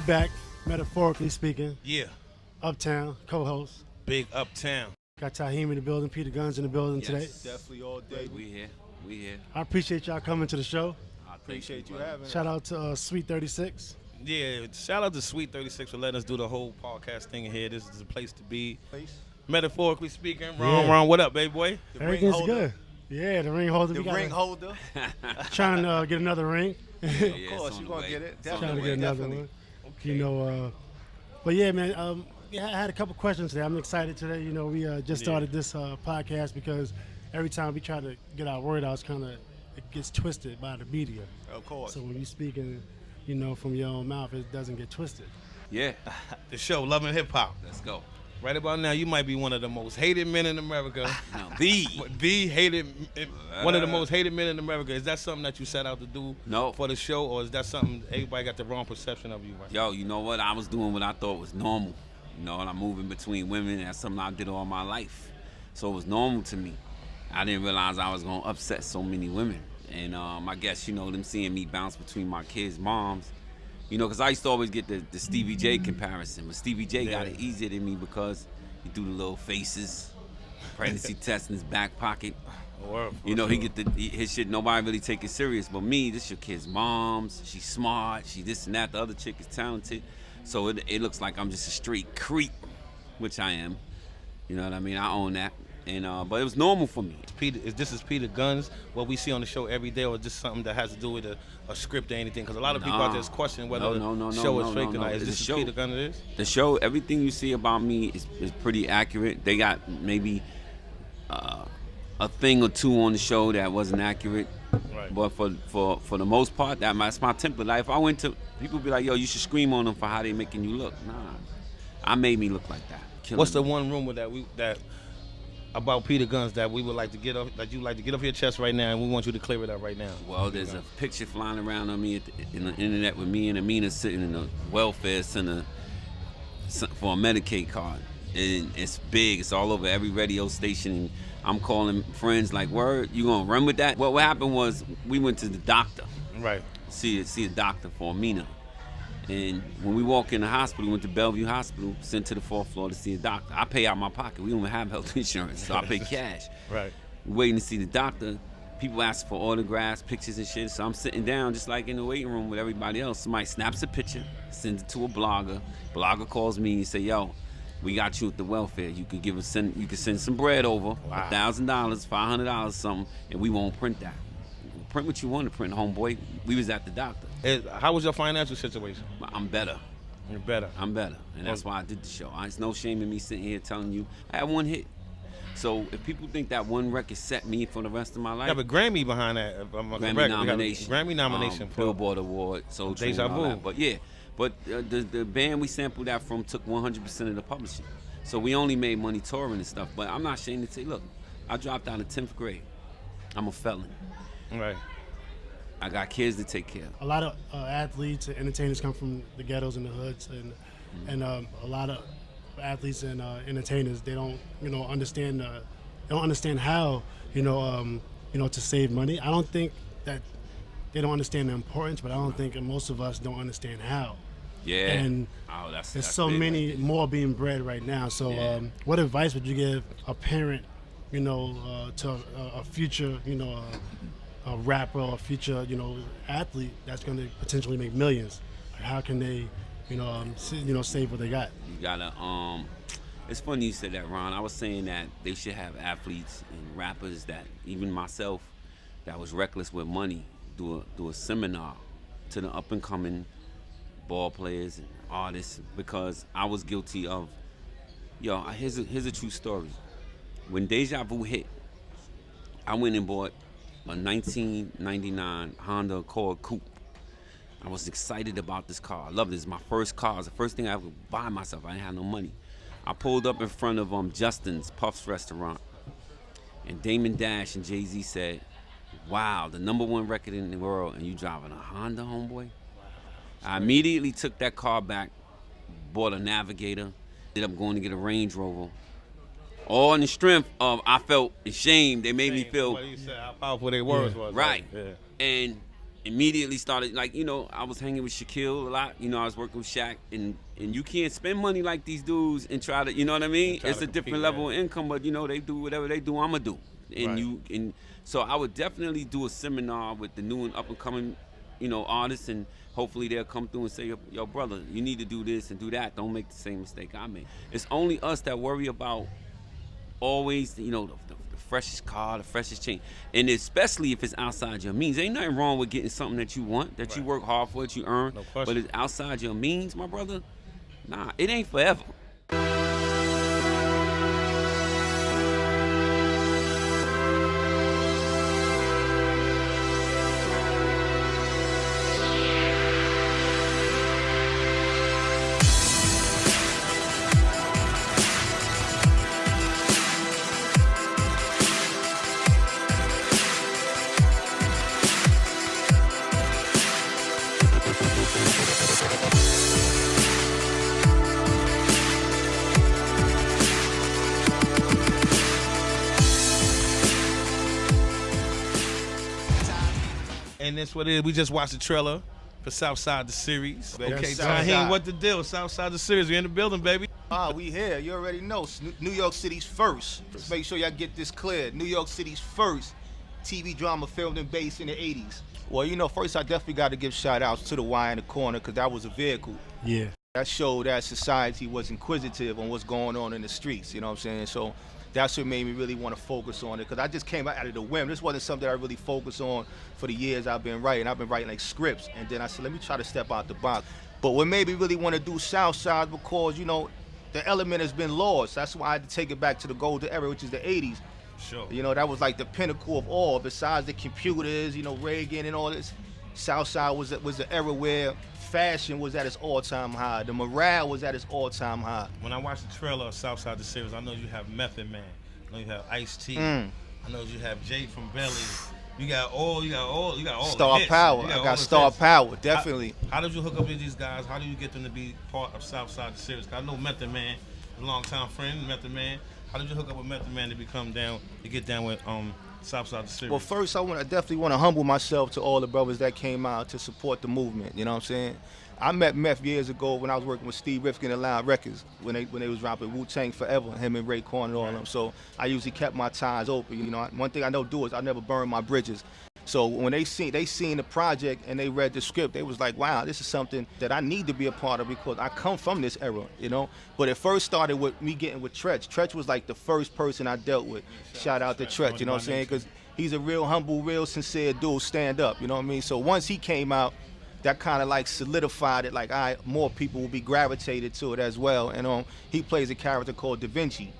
back, metaphorically speaking. Yeah. Uptown, co-host. Big Uptown. Got Taheim in the building, Peter Gunz in the building today. Definitely all day. We here. I appreciate y'all coming to the show. I appreciate you having us. Shout out to Sweet 36. Yeah, shout out to Sweet 36 for letting us do the whole podcast thing in here. This is the place to be. Metaphorically speaking. Ron, what up, baby boy? Everything's good. Yeah, the ring holder. The ring holder. Trying to get another ring. Of course, you're going to get it. Trying to get another one. Okay. You know, but yeah, man, I had a couple questions today. I'm excited today. You know, we just started this podcast because every time we try to get our word out, it gets twisted by the media. Of course. So when you speaking, you know, from your own mouth, it doesn't get twisted. Yeah. The show, Love and Hip Hop. Let's go. Right about now, you might be one of the most hated men in America. Now, one of the most hated men in America. Is that something that you set out to do No. for the show, or is that something everybody got the wrong perception of you? Right? Yo, you know what? I was doing what I thought was normal. You know, and I'm moving between women. That's something I did all my life. So it was normal to me. I didn't realize I was going to upset so many women. And I guess, you know, them seeing me bounce between my kids' moms. You know, because I used to always get the Stevie J comparison. But Stevie J got it easier than me because he do the little faces, pregnancy test in his back pocket. You know, he get his shit, nobody really take it serious. But me, this your kid's moms. She's smart. She this and that. The other chick is talented. So it looks like I'm just a straight creep, which I am. You know what I mean? I own that. And but it was normal for me. This is Peter Gunz, what we see on the show every day, or just something that has to do with a script or anything? Because a lot of people out there is questioning whether the show is fake or not. Is this Peter Gunz it is? The show, everything you see about me is pretty accurate. They got maybe a thing or two on the show that wasn't accurate. Right. But for the most part, that's my template. Like if I went to, people be like, yo, you should scream on them for how they making you look. Nah, I made me look like that. What's the one rumor that about Peter Gunz that we would like to get off, that you like to get off your chest right now, and we want you to clear it up right now? Well, there's a picture flying around on me in the internet with me and Amina sitting in a welfare center for a Medicaid card. And it's big. It's all over every radio station. And I'm calling friends like, word, you gonna run with that? Well, what happened was we went to the doctor. Right. See a doctor for Amina. And when we walk in the hospital, we went to Bellevue Hospital, sent to the 4th floor to see a doctor. I pay out my pocket. We don't have health insurance, so I pay cash. Right. We're waiting to see the doctor. People ask for autographs, pictures and shit. So I'm sitting down just like in the waiting room with everybody else. Somebody snaps a picture, sends it to a blogger. Blogger calls me and say, yo, we got you at the welfare. You could send some bread over, $1,000, $500, something, and we won't print that. Print what you want to print, homeboy. We was at the doctor. How was your financial situation? I'm better. You're better. I'm better, and that's why I did the show. It's no shame in me sitting here telling you I had one hit. So if people think that one record set me for the rest of my life, you have a Grammy behind that. Grammy nomination. Grammy nomination for Billboard Award. So Deja Vu. But yeah, the band we sampled that from took 100% of the publishing. So we only made money touring and stuff. But I'm not ashamed to say, look, I dropped out of 10th grade. I'm a felon. Right. I got kids to take care of. A lot of athletes and entertainers come from the ghettos and the hoods, and a lot of athletes and entertainers, they don't understand how to save money. I don't think that they don't understand the importance, but I don't think most of us don't understand how. Yeah. And there's so many more being bred right now. So what advice would you give a parent, to a future, a rapper or a future, athlete that's going to potentially make millions? How can they, save what they got? You gotta. It's funny you said that, Ron. I was saying that they should have athletes and rappers that, even myself, that was reckless with money, do a seminar to the up and coming ball players and artists, because I was guilty of. Here's a true story. When Deja Vu hit, I went and bought a 1999 Honda Accord Coupe. I was excited about this car. I loved it. It's my first car. It's the first thing I ever buy myself. I didn't have no money. I pulled up in front of Justin's Puff's restaurant, and Damon Dash and Jay-Z said, wow, the #1 record in the world, and you driving a Honda, homeboy? I immediately took that car back, bought a Navigator, ended up going to get a Range Rover. All in the strength of I felt ashamed. They made me feel. You said how powerful their words was. Right. Yeah. And immediately started, like, you know, I was hanging with Shaquille a lot. You know, I was working with Shaq, and you can't spend money like these dudes and try to, you know what I mean? It's a different level of income, but, you know, they do whatever they do, I'm going to do. And so I would definitely do a seminar with the new and up-and-coming, you know, artists, and hopefully they'll come through and say, yo, brother, you need to do this and do that. Don't make the same mistake I made. It's only us that worry about always, you know, the freshest car, the freshest chain. And especially if it's outside your means. Ain't nothing wrong with getting something that you want, that you work hard for, that you earn. No question. But it's outside your means, my brother. Nah, it ain't forever. And that's what it is. We just watched the trailer for Southside the series. Yes, Okay, Southside. Taheim, what the deal? Southside the series. We in the building, baby. We here. You already know. New York City's first. Let's make sure y'all get this clear. New York City's first TV drama filmed and based in the 80s. Well, you know, first I definitely got to give shout outs to the Y in the Corner, because that was a vehicle. Yeah. That showed that society was inquisitive on what's going on in the streets, you know what I'm saying? So that's what made me really want to focus on it, because I just came out of the whim. This wasn't something that I really focused on for the years I've been writing. I've been writing like scripts, and then I said, let me try to step out the box. But what made me really want to do Southside, because, you know, the element has been lost. That's why I had to take it back to the golden era, which is the 80s. Sure. You know, that was like the pinnacle of all. Besides the computers, you know, Reagan and all this, Southside was the era where fashion was at its all-time high. The morale was at its all-time high. When I watched the trailer of Southside the series, I know you have Method Man. I know you have Ice-T. I know you have Jay from Belly. You got all Star the hits. Power. You I all got the Star hits. Power, definitely. How did you hook up with these guys? How do you get them to be part of Southside the series? 'Cause I know Method Man, a long-time friend, Method Man. How did you hook up with Method Man to get down with Southside the series? Well, first I definitely want to humble myself to all the brothers that came out to support the movement. You know what I'm saying? I met Meth years ago when I was working with Steve Rifkin and Loud Records when they was rapping Wu-Tang Forever, him and Raekwon and all of them. So I usually kept my ties open. You know, one thing I don't do is I never burn my bridges. So when they seen the project and they read the script, they was like, wow, this is something that I need to be a part of, because I come from this era, you know? But it first started with me getting with Tretch. Tretch was like the first person I dealt with. Shout out to Tretch, you know what I'm saying? Because he's a real humble, real sincere dude, stand up, you know what I mean? So once he came out, that kind of like solidified it, like, all right, more people will be gravitated to it as well. And he plays a character called Da Vinci.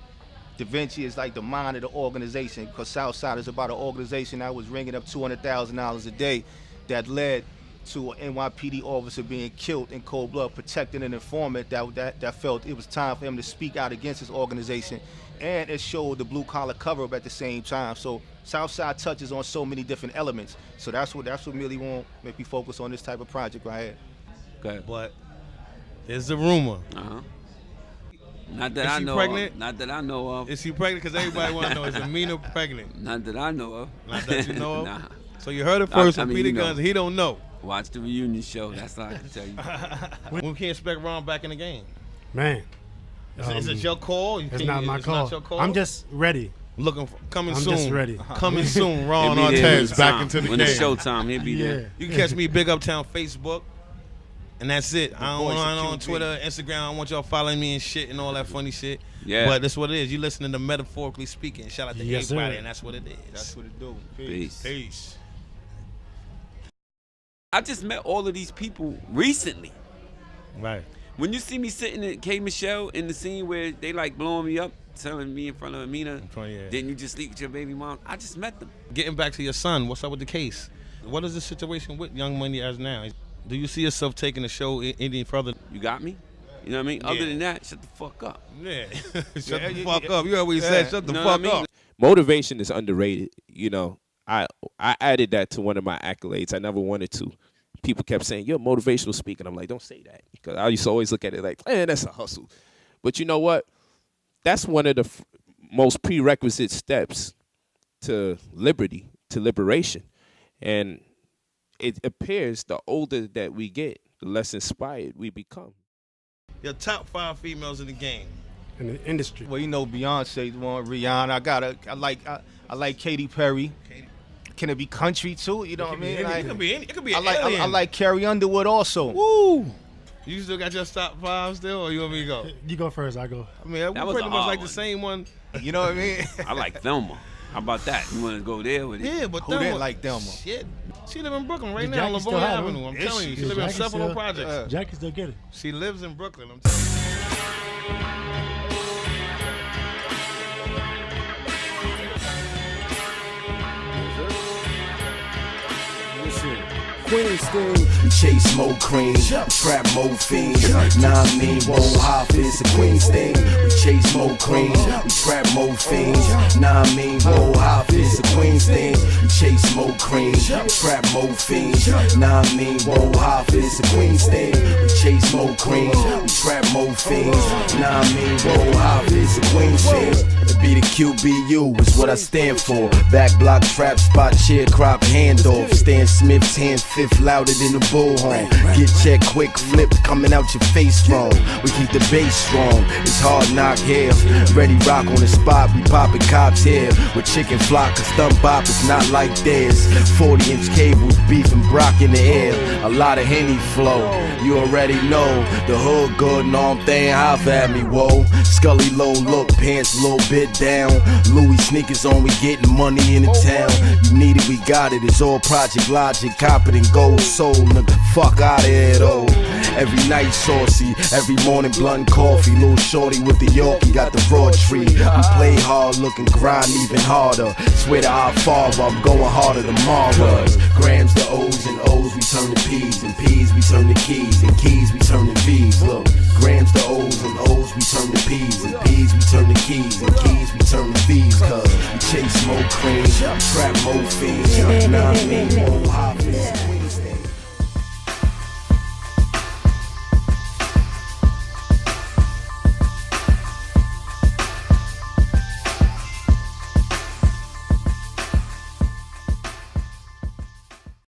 Da Vinci is like the mind of the organization, because Southside is about an organization that was ringing up $200,000 a day that led to an NYPD officer being killed in cold blood, protecting an informant that felt it was time for him to speak out against his organization. And it showed the blue collar cover up at the same time. So Southside touches on so many different elements. So that's what really won't make me focus on this type of project right here. Okay. But there's a rumor. Not that Is I she know pregnant? of. Not that I know of. Is she pregnant? Because everybody want to know, is Amina pregnant? Not that I know of. Not that you know of? Nah. So you heard it first I from mean, Peter you know. Gunz. He don't know. Watch the reunion show. That's all I can tell you. When can you expect Ron back in the game? Man. Is it your call? It's not my call. Not your call? I'm just ready. Looking for coming I'm soon. just ready. Coming soon. Ron He'll be there when Artez it's back time. into the when game. it's showtime, he'll be there. Yeah. You can catch me Big Uptown Facebook, and that's it. I don't voice want of on QB. Twitter, Instagram. I don't want y'all following me and shit and all that funny shit. Yeah. But that's what it is. You listening to Metaphorically Speaking. Shout out to Yes, everybody, sir. and that's what it is. That's what it do. Peace. Peace. I just met all of these people recently. Right. When you see me sitting at K. Michelle in the scene where they like blowing me up, telling me in front of Amina, didn't you just sleep with your baby mom? I just met them. Getting back to your son, what's up with the case? What is the situation with Young Money as now? Do you see yourself taking the show any further? You got me? You know what I mean? Yeah. Other than that, shut the fuck up. Yeah. Shut the fuck up. You heard what he said. Shut the You know fuck what I mean? up. Motivation is underrated. You know, I added that to one of my accolades. I never wanted to. People kept saying, you're a motivational speaker. And I'm like, don't say that. Because I used to always look at it like, man, that's a hustle. But you know what? That's one of the most prerequisite steps to liberty, to liberation. And it appears the older that we get, the less inspired we become. Your top 5 females in the game. In the industry. Well, you know, Beyonce's one, Rihanna. I like Katy Perry. Can it be country too? You know what I mean? It could be any. It could be I an like alien. I like Carrie Underwood also. Woo! You still got your top 5 still, or you want me to go? You go first, I go. I mean, That we was pretty a much hard like one. the same one. You know what I mean? I like Thelma. How about that? You want to go there with it? Yeah, but Who didn't like Thelma? Shit, she live in Brooklyn right The now, Jackie still Livonia have 'em. Avenue. I'm Is telling you, she? she live in Jackie several still- projects. Jackie still get it. She lives in Brooklyn. I'm telling you. Queen sting, we chase more cream, trap more fiends. Nah, I mean, won't Hafiz, a queen sting. We chase more cream, we trap more fiends. Nah, I mean, won't Hafiz, a queen sting. We chase more cream, trap more fiends. Nah, I mean, won't Hafiz, a queen sting. We chase more cream, we trap more fiends. Nah, I mean, won't Hafiz, a queen sting. It be the QBU is what I stand for. Back block, trap spot, sharecrop, handoff. Stan Smith's hand fifth louder than the bullhorn. Get checked quick, flip coming out your face wrong. We keep the bass strong. It's hard knock here. Ready rock on the spot. We popping cops here with chicken flock. A stump bop is not like theirs. 40-inch cables, beef and Brock in the air. A lot of Henny flow. You already know the hood good. No, I'm thinking half at me. Whoa, Scully low look, pants a little bit down. Louis sneakers on. We getting money in the town. You need it, we got it. It's all Project Logic, cop it and gold soul, nigga. Fuck out of here though. Every night saucy, every morning blunt coffee. Little shorty with the Yorkie, got the broad tree. We play hard, looking grind even harder. Swear to our father, I'm going harder than Marvas. Grams to O's and O's, we turn to P's, and P's we turn to keys, and keys we turn to V's. Look, grams to O's and O's, we turn to P's, and P's we turn to keys, and keys we turn to V's. Cause we chase more cream, trap more fiends. Nah, I mean, more